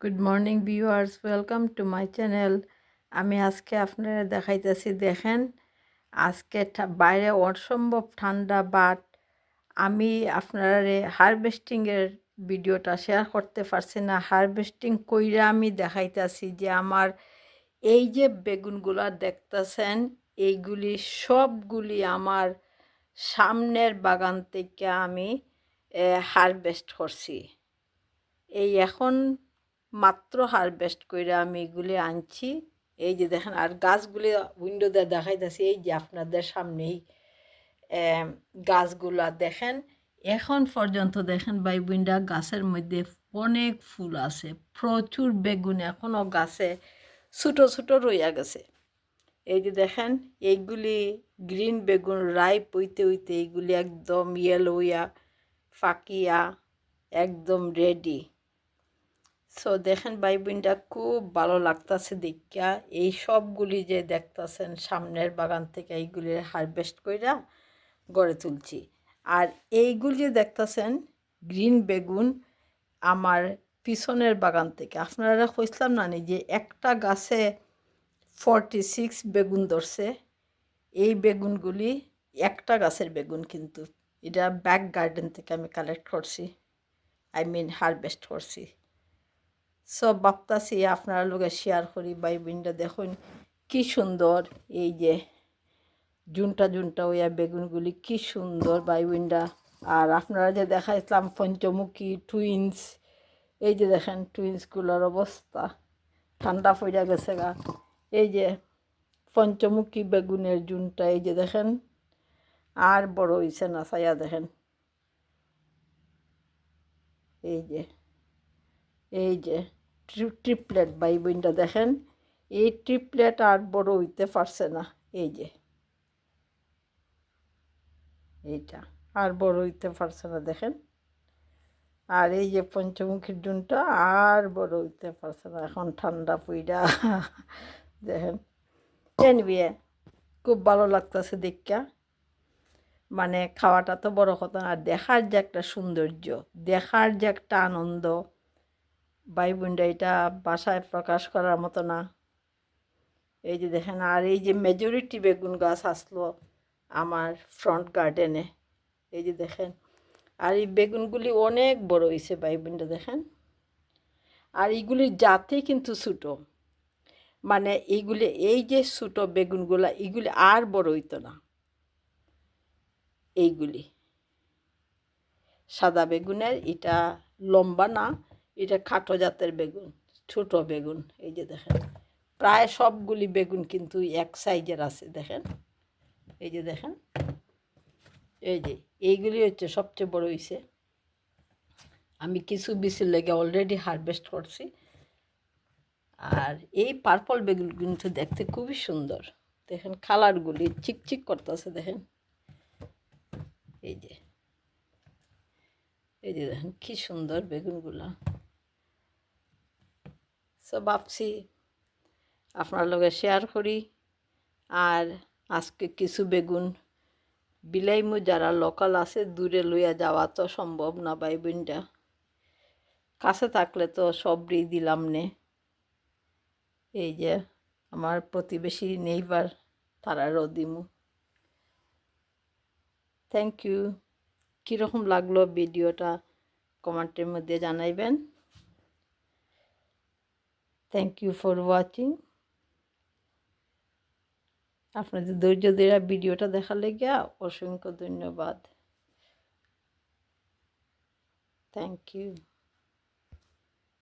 Good morning viewers, welcome to my channel. আমি আজকে আপনারা দেখাইতেছি, দেখেন আজকে বাইরে অসম্ভব ঠান্ডা, বাট আমি আপনারা হারভেস্টিংয়ের ভিডিওটা শেয়ার করতে পারছি না। হারভেস্টিং কইরা আমি দেখাইতেছি যে আমার এই যে বেগুনগুলা দেখতেছেন, এইগুলি সবগুলি আমার সামনের বাগান থেকে আমি হারভেস্ট করছি। এই এখন মাত্র হারভেস্ট করে আমি এগুলি আনছি। এই যে দেখেন, আর গাছগুলি উইন্ডো দিয়ে দেখাইতেছি, এই যে আপনাদের সামনেই গাছগুলা দেখেন। এখন পর্যন্ত দেখেন ভাই বোনরা, গাছের মধ্যে অনেক ফুল আছে, প্রচুর বেগুন এখনও গাছে ছোটো ছোটো রইয়া গেছে। এই যে দেখেন, এইগুলি গ্রিন বেগুন রাইপ হইতে হইতে এইগুলি একদম ইয়েলো হইয়া ফাঁকিয়া একদম রেডি। সো দেখেন ভাই বোনটা, খুব ভালো লাগতেছে দেখিয়া। এই সবগুলি যে দেখতেছেন সামনের বাগান থেকে এইগুলি হারভেস্ট কইরা গড়ে তুলছি। আর এইগুলি যে দেখতেছেন গ্রিন বেগুন আমার পিছনের বাগান থেকে। আপনারা কইছিলাম না যে একটা গাছে 46 বেগুন ধরছে। এই বেগুনগুলি একটা গাছের বেগুন, কিন্তু এটা ব্যাক গার্ডেন থেকে আমি কালেক্ট করছি, হারভেস্ট করছি। সব ভাবতাছি আপনারা লোকে শেয়ার করি। ভাই বোনটা দেখুন কি সুন্দর, এই যে জুনটা জুনটা ওইয়া বেগুনগুলি কি সুন্দর ভাই বোনটা। আর আপনারা যে দেখাইছিলাম পঞ্চমুখী টুইন্স, এই যে দেখেন টুইন্সগুলোর অবস্থা, ঠান্ডা পড়ে গেছে গা। এই যে পঞ্চমুখী বেগুনের জুনটা, এই যে দেখেন আর বড় হয়েছে না, ছায়া দেখেন। এই যে ট্রিপলেট ভাই বোনটা দেখেন, এই ট্রিপলেট আর বড় হইতে পারছে না। এই যে এইটা আর বড় হইতে পারছে না দেখেন। আর এই যে পঞ্চমুখীর জুনটা আর বড় হইতে পারছে না, এখন ঠান্ডা পইড়া দেখেন। এনবিয়ে খুব ভালো লাগতেছে দেখা। মানে খাওয়াটা তো বড় কথা না, দেখার যে একটা সৌন্দর্য, দেখার যে একটা আনন্দ ভাই বোনরা, এটা বাসায় প্রকাশ করার মতো না। এই যে দেখেন, আর এই যে মেজরিটি বেগুন গাছ আসলো আমার ফ্রন্ট গার্ডেনে। এই যে দেখেন, আর এই বেগুনগুলি অনেক বড় হয়েছে ভাই বোনরা দেখেন। আর এইগুলির জাতি কিন্তু ছোটো, মানে এইগুলি, এই যে ছোটো বেগুনগুলা এইগুলি আর বড় হইতো না। এইগুলি সাদা বেগুনের, এটা লম্বা না, এটা খাটো জাতের বেগুন, ছোটো বেগুন। এই যে দেখেন, প্রায় সবগুলি বেগুন কিন্তু এক সাইজের আছে দেখেন। এই যে দেখেন, এই যে এইগুলি হচ্ছে সবচেয়ে বড় হয়েছে। আমি কিছু বিচির লেগে অলরেডি হারভেস্ট করছি। আর এই পার্পল বেগুন কিন্তু দেখতে খুবই সুন্দর দেখেন, কালারগুলি চিকচিক করতেছে দেখেন। এই যে এই যে দেখেন কি সুন্দর বেগুনগুলা। সো ভাবছি আপনার লগে শেয়ার করি। আর আজকে কিছু বেগুন বিলাইমু, যারা লোকাল আছে, দূরে লইয়া যাওয়া তো সম্ভব না ভাই বোনটা, কাছে থাকলে তো সবই দিলাম নে। এই যে আমার প্রতিবেশী নেইবার, তারারও দিমু। Thank you. কীরকম লাগলো ভিডিওটা কমেন্টের মধ্যে জানাইবেন। Thank you for watching. আপনাদের ধৈর্য ধরে ভিডিওটা দেখার লেগে অসংখ্য ধন্যবাদ। Thank you.